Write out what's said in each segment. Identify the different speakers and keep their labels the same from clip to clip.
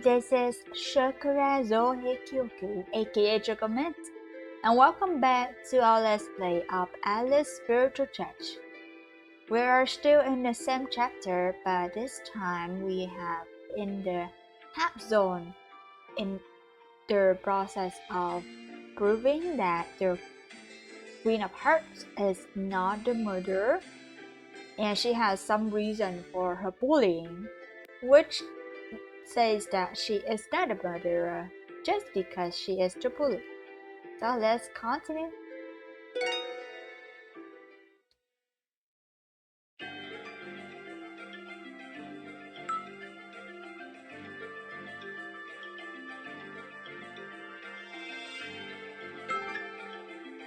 Speaker 1: This is Shokora Zouheikyoku, aka Chocolate, and welcome back to our Let's Play of Alice Spiritual Church. We are still in the same chapter, but this time we have in the half zone in the process of proving that the Queen of Hearts is not the murderer, and she has some reason for her bullying, which says that she is not a murderer just because she is the bully. So let's continue.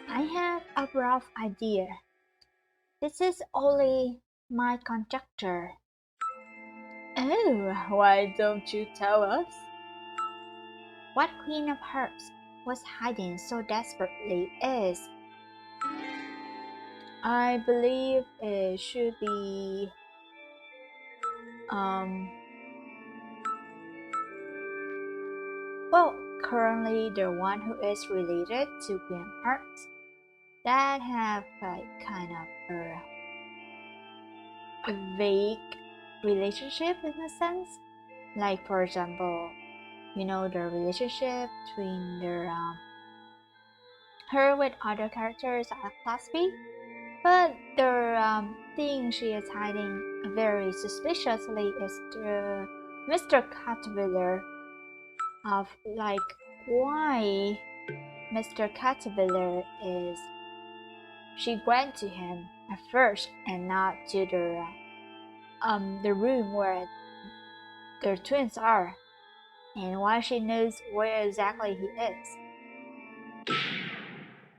Speaker 1: I have a rough idea. This is only my conjecture. Oh, why don't you tell us? What Queen of Hearts was hiding so desperately is, I believe it should be, currently the one who is related to Queen of Hearts that have like kind of a vague relationship in a sense. Like for example, the relationship between her with other characters at Class B, but the thing she is hiding very suspiciously is the Mr. Caterpillar of like why Mr. Caterpillar is she went to him at first and not to the room where the twins are, and why she knows where exactly he is.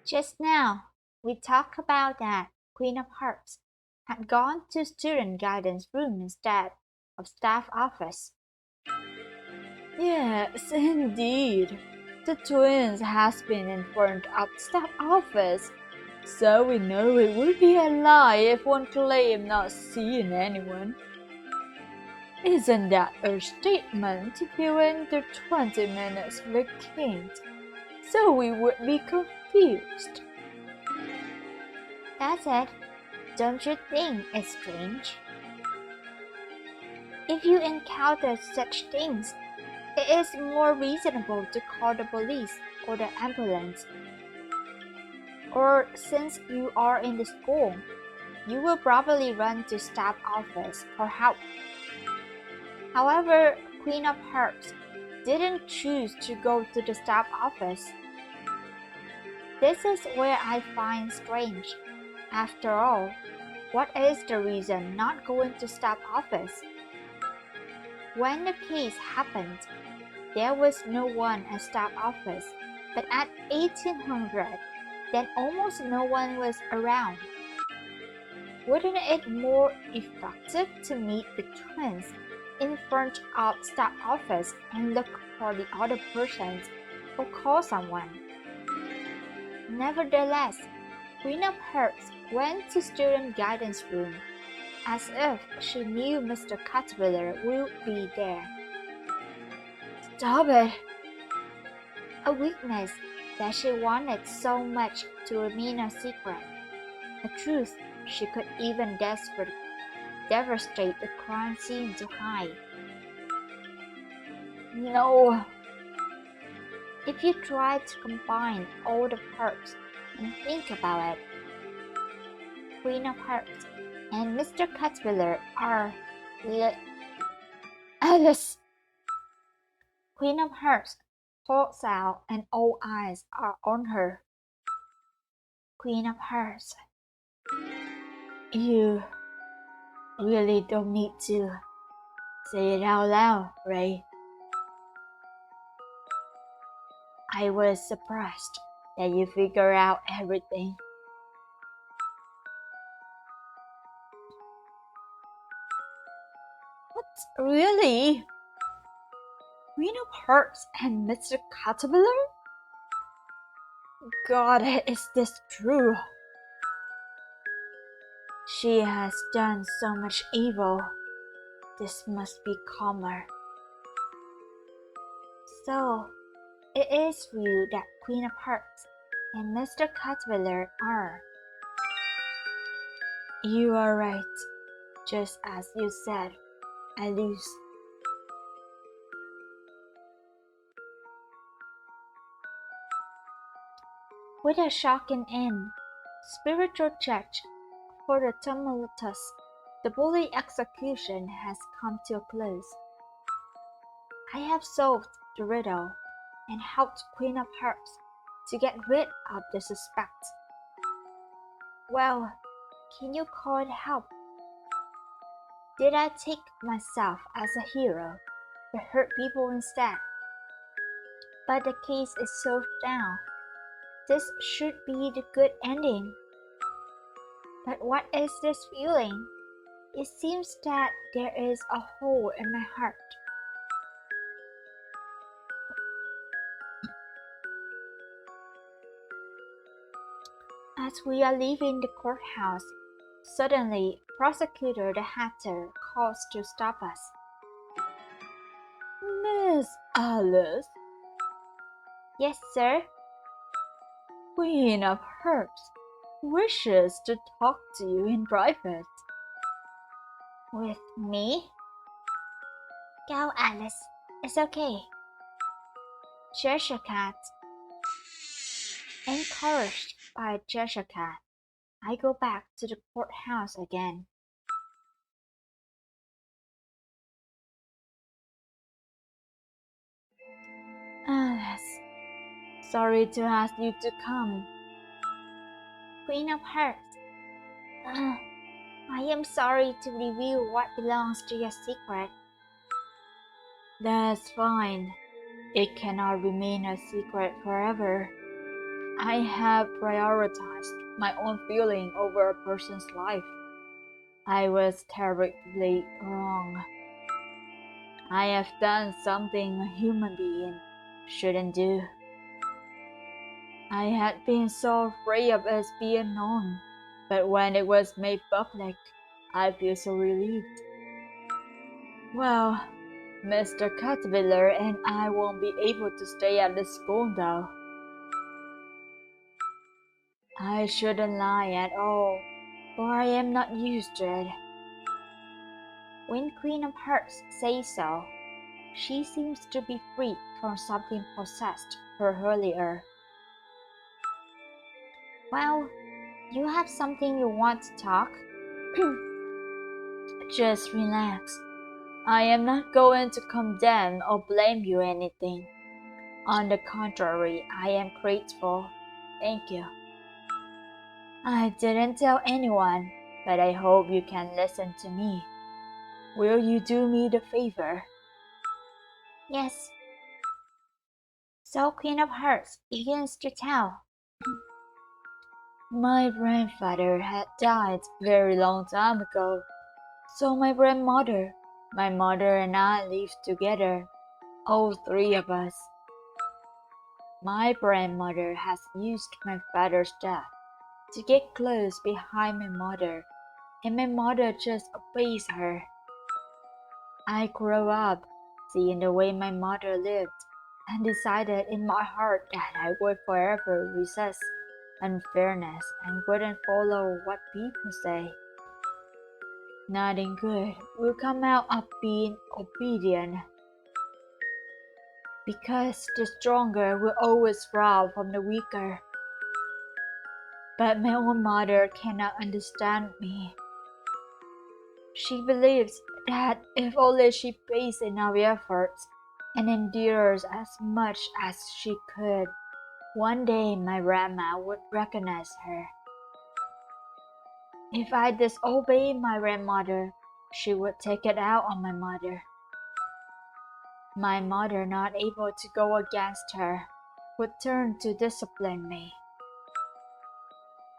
Speaker 1: Just now, we talked about that Queen of Hearts had gone to student guidance room instead of staff office. Yes, indeed. The twins has been informed of staff office, so we know it would be a lie if one claimed not seeing anyone. Isn't that a statement if you enter 20 minutes vacant? So we would be confused. That's it. Don't you think it's strange? If you encounter such things, it is more reasonable to call the police or the ambulance. Or since you are in the school, you will probably run to staff office for help. However, Queen of Hearts didn't choose to go to the staff office. This is where I find strange. After all, what is the reason not going to staff office? When the case happened, there was no one at staff office, but at 1800, then almost no one was around. Wouldn't it more effective to meet the twins in front of staff office and look for the other persons or call someone? Nevertheless, Queen of Hearts went to student guidance room as if she knew Mr. Caterpillar would be there. Stop it! A weakness that she wanted so much to remain a secret. A truth she could even devastate the crime scene to hide. No! If you try to combine all the parts and think about it, Queen of Hearts and Mr. Caterpillar are Alice. Queen of Hearts falls out and all eyes are on her. Queen of Hearts, you really don't need to say it out loud, Ray. I was surprised that you figure out everything. What? Really? Queen of Hearts and Mr. Caterpillar? God, is this true? She has done so much evil. This must be calmer. So, it is true that Queen of Hearts and Mr. Caterpillar are. You are right. Just as you said, I lose. With a shocking end, spiritual check for the tumultuous, the bully execution has come to a close. I have solved the riddle and helped Queen of Hearts to get rid of the suspect. Well, can you call it help? Did I take myself as a hero but hurt people instead? But the case is solved now. This should be the good ending. But what is this feeling? It seems that there is a hole in my heart. As we are leaving the courthouse, suddenly Prosecutor the Hatter calls to stop us. Miss Alice? Yes, sir? Queen of Hearts wishes to talk to you in private. With me? Go, Alice. It's okay. Cheshire Cat. Encouraged by Cheshire Cat, I go back to the courthouse again. Alice, sorry to ask you to come. Queen of Hearts. I am sorry to reveal what belongs to your secret. That's fine. It cannot remain a secret forever. I have prioritized my own feeling over a person's life. I was terribly wrong. I have done something a human being shouldn't do. I had been so afraid of it being known, but when it was made public, I feel so relieved. Well, Mr. Caterpillar and I won't be able to stay at the school though. I shouldn't lie at all, for I am not used to it. When Queen of Hearts says so, she seems to be free from something possessed her earlier. Well, you have something you want to talk? Just relax. I am not going to condemn or blame you anything. On the contrary, I am grateful. Thank you. I didn't tell anyone, but I hope you can listen to me. Will you do me the favor? Yes. So Queen of Hearts begins to tell. My grandfather had died very long time ago, so my grandmother, my mother and I lived together, all three of us. My grandmother has used my father's death to get close behind my mother, and my mother just obeys her. I grew up seeing the way my mother lived and decided in my heart that I would forever resist unfairness and wouldn't follow what people say. Nothing good will come out of being obedient, because the stronger will always rob from the weaker. But my own mother cannot understand me. She believes that if only she pays enough efforts and endures as much as she could, one day my grandma would recognize her. If I disobey my grandmother, she would take it out on my mother. My mother, not able to go against her, would turn to discipline me.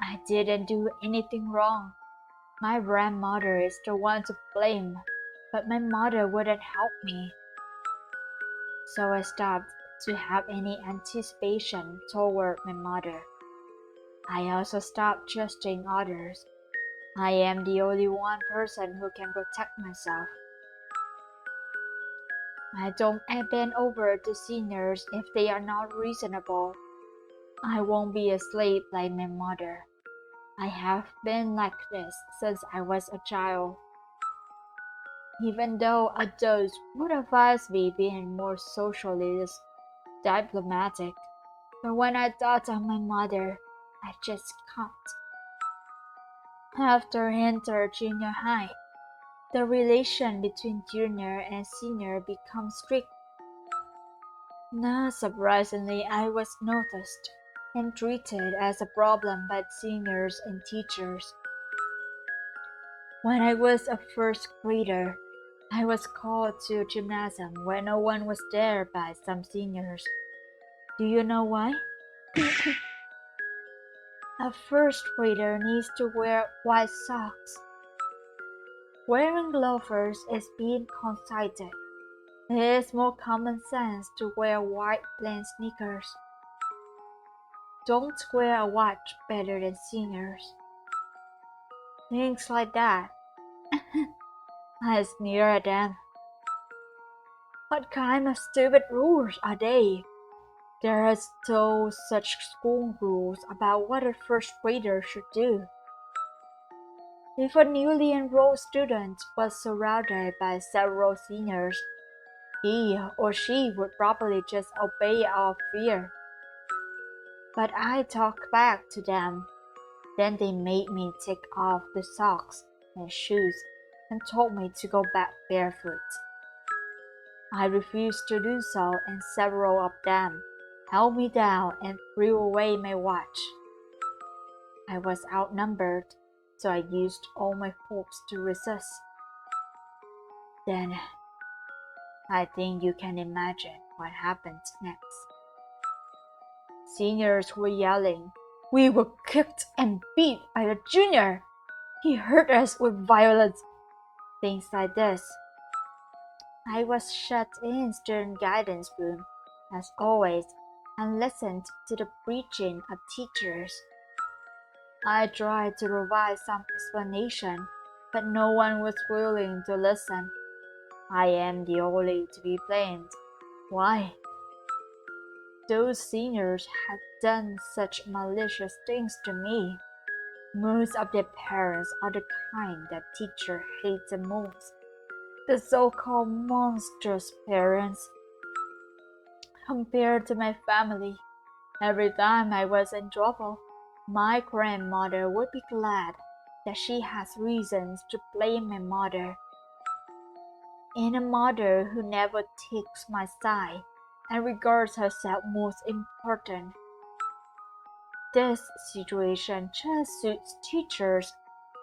Speaker 1: I didn't do anything wrong. My grandmother is the one to blame, but my mother wouldn't help me. So I stopped to have any anticipation toward my mother. I also stopped trusting others. I am the only one person who can protect myself. I don't bend over to seniors if they are not reasonable. I won't be a slave like my mother. I have been like this since I was a child. Even though adults would advise me being more socially diplomatic, but when I thought of my mother, I just can't. After I entered junior high, the relation between junior and senior becomes strict. Not surprisingly, I was noticed and treated as a problem by seniors and teachers. When I was a first grader, I was called to a gymnasium when no one was there by some seniors. Do you know why? A first grader needs to wear white socks. Wearing loafers is being conceited. It is more common sense to wear white plain sneakers. Don't wear a watch better than seniors. Things like that. I sneer at them. What kind of stupid rules are they? There are still such school rules about what a first grader should do. If a newly enrolled student was surrounded by several seniors, he or she would probably just obey out of fear. But I talked back to them. Then they made me take off the socks and shoes and told me to go back barefoot. I refused to do so, and several of them held me down and threw away my watch. I was outnumbered, so I used all my force to resist. Then, I think you can imagine what happened next. Seniors were yelling. We were kicked and beat by a junior. He hurt us with violence. Things like this. I was shut in student guidance room, as always, and listened to the preaching of teachers. I tried to provide some explanation, but no one was willing to listen. I am the only to be blamed. Why? Those seniors had done such malicious things to me. Most of their parents are the kind that teacher hates the most. The so-called monstrous parents. Compared to my family, every time I was in trouble, my grandmother would be glad that she has reasons to blame my mother. And a mother who never takes my side and regards herself most important. This situation just suits teachers,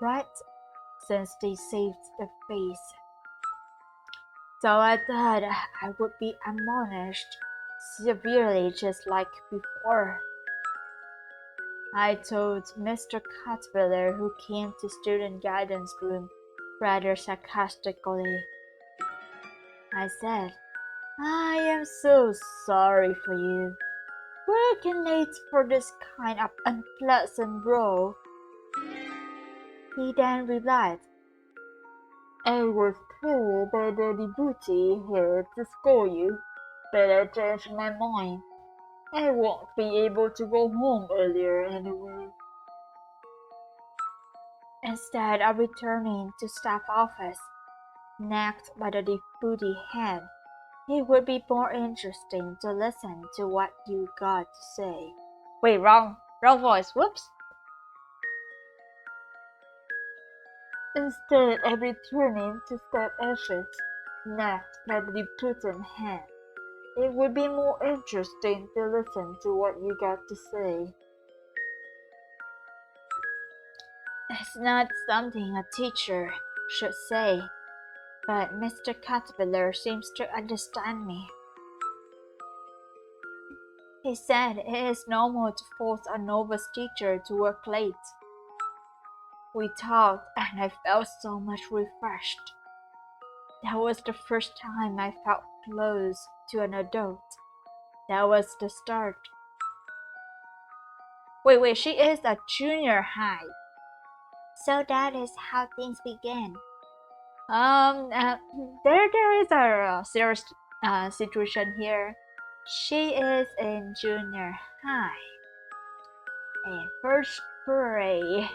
Speaker 1: right? Since they saved the face. So I thought I would be admonished severely just like before. I told Mr. Caterpillar, who came to student guidance room, rather sarcastically. I said, I am so sorry for you. Working late for this kind of unpleasant role. He then replied, I was told by the deputy here to scold you, but I changed my mind. I won't be able to go home earlier anyway. Instead of returning to staff office, nagged by the deputy head, it would be more interesting to listen to what you got to say. Wait, wrong voice, whoops. Instead of returning to staff office, nagged by the deputy head, it would be more interesting to listen to what you got to say. It's not something a teacher should say, but Mr. Caterpillar seems to understand me. He said it is normal to force a novice teacher to work late. We talked and I felt so much refreshed. That was the first time I felt close to an adult. That was the start. Wait, she is a junior high. So that is how things began. Um, uh, there is a serious situation here. She is in junior high and first grade.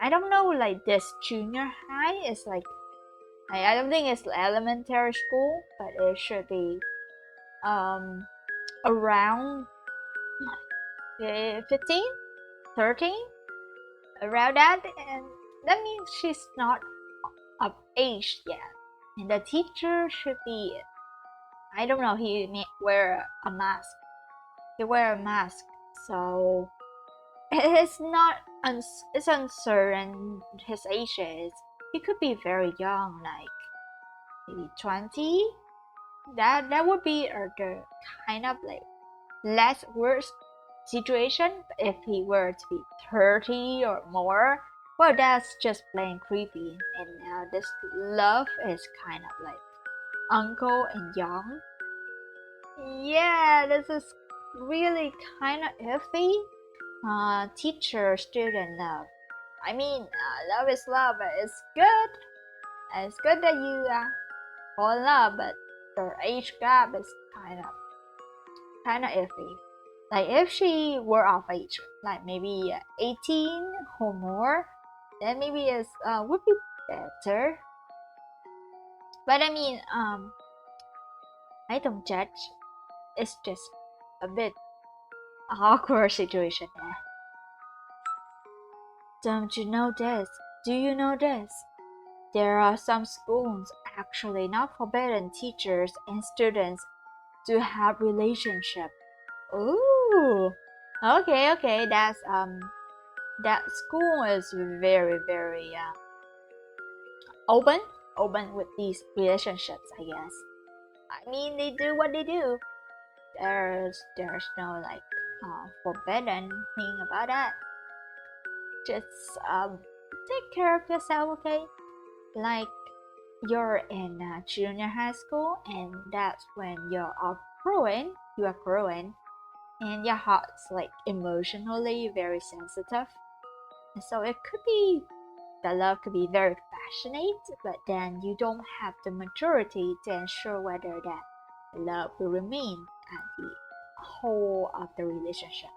Speaker 1: I don't know, like this junior high is like I don't think it's elementary school, but it should be around 15, 13, around that, and that means she's not of age yet. And the teacher should be, I don't know, he may wear a mask. He wear a mask, so it's not, it's uncertain his age is. He could be very young, like maybe 20. That would be the kind of like less worse situation. If he were to be 30 or more, well, that's just plain creepy. And this love is kind of like uncle and young. Yeah, this is really kind of iffy. Teacher student love. I mean, love is love. It's good. It's good that you fall in love, but the age gap is kind of iffy. Like if she were of age, like maybe 18 or more, then maybe it would be better. But I mean, I don't judge. It's just a bit awkward situation there. Don't you know this? Do you know this? There are some schools actually not forbidden teachers and students to have relationship. Ooh, okay. That school is very open with these relationships, I guess. I mean, they do what they do. There's no like forbidden thing about that. Just take care of yourself, okay? Like you're in junior high school, and that's when you are growing, and your heart's like emotionally very sensitive. And so it could be the love could be very passionate, but then you don't have the maturity to ensure whether that love will remain at the whole of the relationship.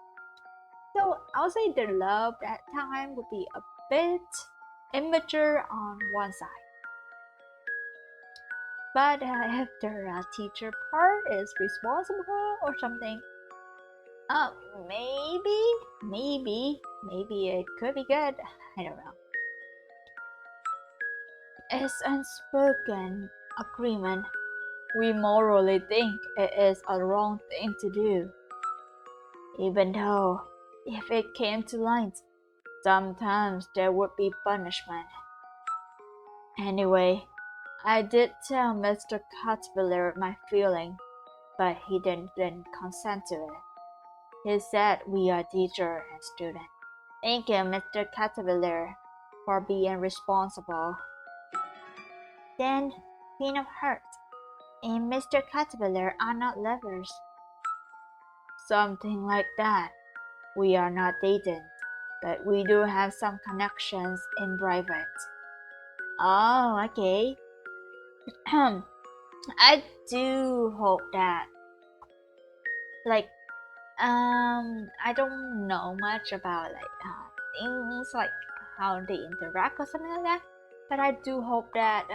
Speaker 1: So I'll say the love that time would be a bit immature on one side. But if the teacher part is responsible or something, uh, maybe it could be good. I don't know. It's unspoken agreement. We morally think it is a wrong thing to do, even though if it came to light, sometimes there would be punishment. Anyway, I did tell Mr. Caterpillar my feeling, but he didn't consent to it. He said we are teacher and student. Thank you, Mr. Caterpillar, for being responsible. Then, Queen of Hearts and Mr. Caterpillar are not lovers. Something like that. We are not dating, but we do have some connections in private. Oh, okay. I do hope that, like, I don't know much about like things like how they interact or something like that, but I do hope that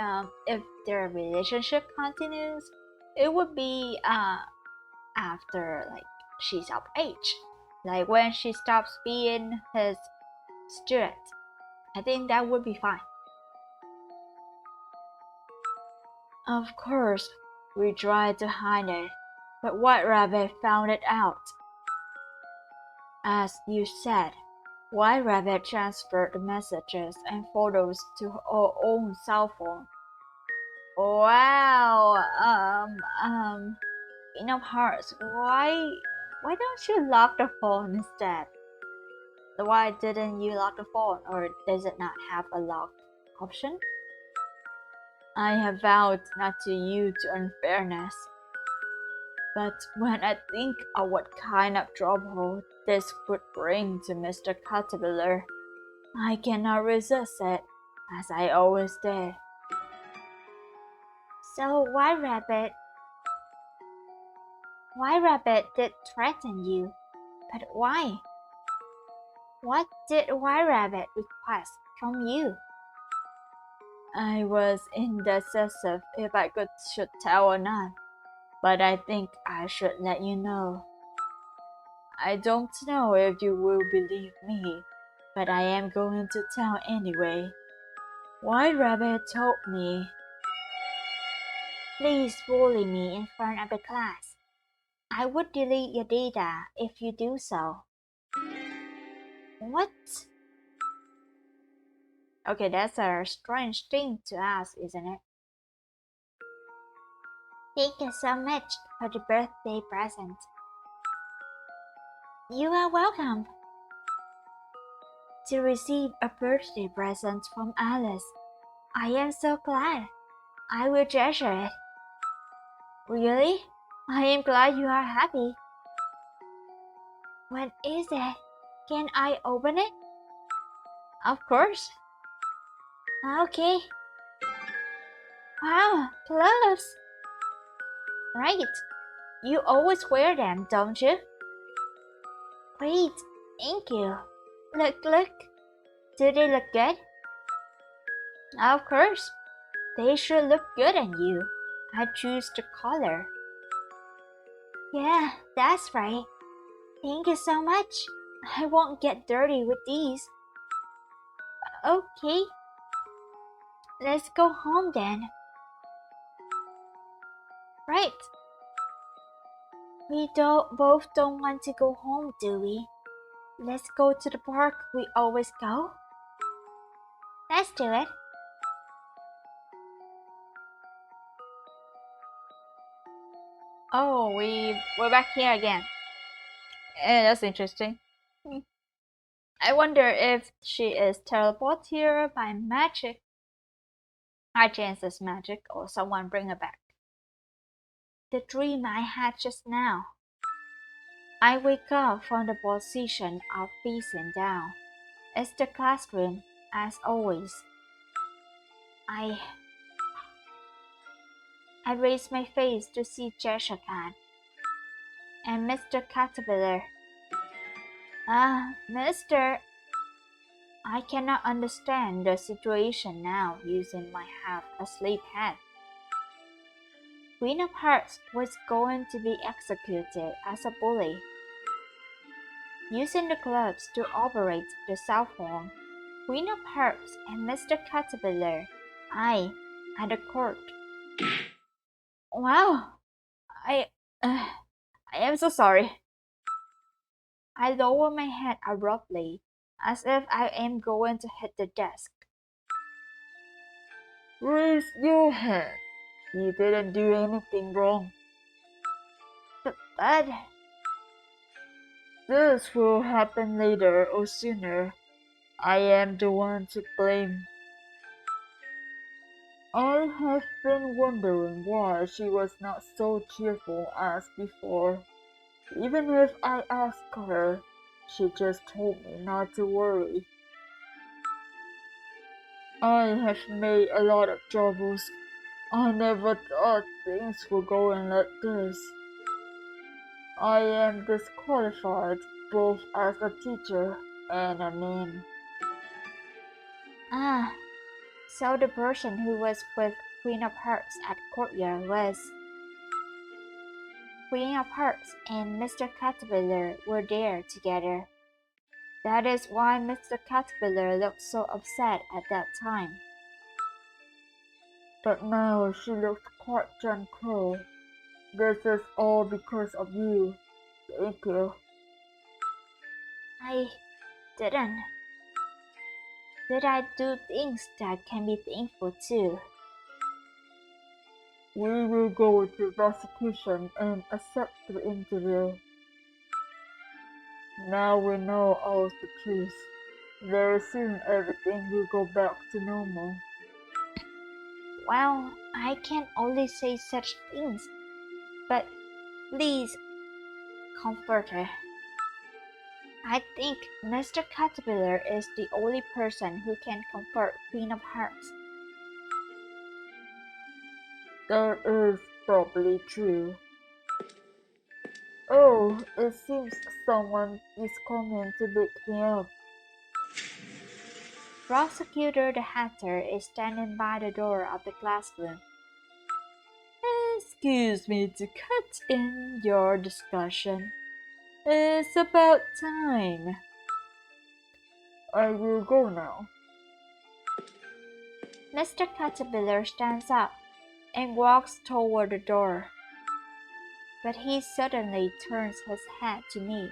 Speaker 1: if their relationship continues, it would be after like she's of age, like when she stops being his student. I think that would be fine. Of course, we tried to hide it, but White Rabbit found it out. As you said, White Rabbit transferred the messages and photos to her own cell phone. Wow, Queen of Hearts, why don't you lock the phone instead? Why didn't you lock the phone, or does it not have a lock option? I have vowed not to yield to unfairness. But when I think of what kind of trouble this would bring to Mr. Caterpillar, I cannot resist it, as I always did. So, White Rabbit, White Rabbit did threaten you, but why? What did White Rabbit request from you? I was indecisive if should tell or not, but I think I should let you know. I don't know if you will believe me, but I am going to tell anyway. White Rabbit told me. Please bully me in front of the class. I would delete your data if you do so. What? Okay, that's a strange thing to ask, isn't it? Thank you so much for the birthday present. You are welcome. To receive a birthday present from Alice. I am so glad. I will treasure it. Really? I am glad you are happy. What is it? Can I open it? Of course. Okay. Wow, clothes! Right. You always wear them, don't you? Great, thank you. Look. Do they look good? Of course. They should look good on you. I choose the color. Yeah, that's right. Thank you so much. I won't get dirty with these. Okay. Let's go home then. Right. We both don't want to go home, do we? Let's go to the park we always go. Let's do it. Oh, we're back here again. That's interesting. I wonder if she is teleported here by magic. High chances magic or someone bring her back. The dream I had just now. I wake up from the position of facing down. It's the classroom, as always. I raise my face to see Jessica and Mr. Caterpillar. Mister, I cannot understand the situation now using my half-asleep head. Queen of Hearts was going to be executed as a bully. Using the clubs to operate the South Horn, Queen of Hearts and Mr. Caterpillar, I, at the court. Wow, I am so sorry. I lower my head abruptly, as if I am going to hit the desk. Raise your hand. You didn't do anything wrong. But this will happen later or sooner. I am the one to blame. I have been wondering why she was not so cheerful as before. Even if I asked her, she just told me not to worry. I have made a lot of troubles. I never thought things were going like this. I am disqualified both as a teacher and a man. Ah, so the person who was with Queen of Hearts at courtyard was... Queen of Hearts and Mr. Caterpillar were there together. That is why Mr. Caterpillar looked so upset at that time. But now she looked quite tranquil. This is all because of you. Thank you. I didn't. Did I do things that can be thankful too? We will go to prosecution and accept the interview. Now we know all the truth. Very soon everything will go back to normal. Well, I can only say such things, but please comfort her. I think Mr. Caterpillar is the only person who can comfort Queen of Hearts. That is probably true.
Speaker 2: Oh, it seems someone is coming to pick me up.
Speaker 1: Prosecutor the Hatter is standing by the door of the classroom. Excuse me to cut in your discussion. It's about time.
Speaker 2: I will go now.
Speaker 1: Mr. Caterpillar stands up and walks toward the door. But he suddenly turns his head to me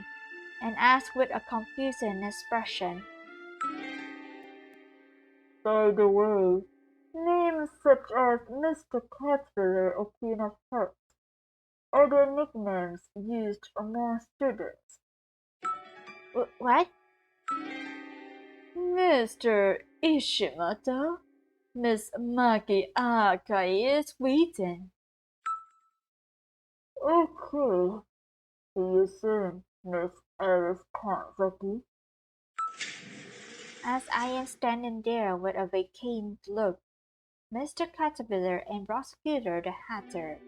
Speaker 1: and asks with a confusing expression,
Speaker 2: By the way, names such as Mr. Caterpillar or Queen of Hearts are the nicknames used among students.
Speaker 1: What?
Speaker 2: Mr. Ishimoto, Miss Maki Akai is waiting. Okay, see you soon, Miss Alice Kanzaki.
Speaker 1: As I am standing there with a vacant look, Mr. Caterpillar and Prosecutor the Hatter.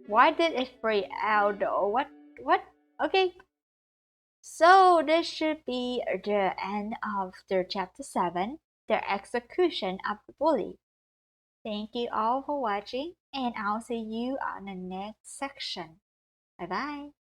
Speaker 1: Why did it freak out though? What? Okay. So this should be the end of the chapter 7, the execution of the bully. Thank you all for watching and I'll see you on the next section. Bye bye.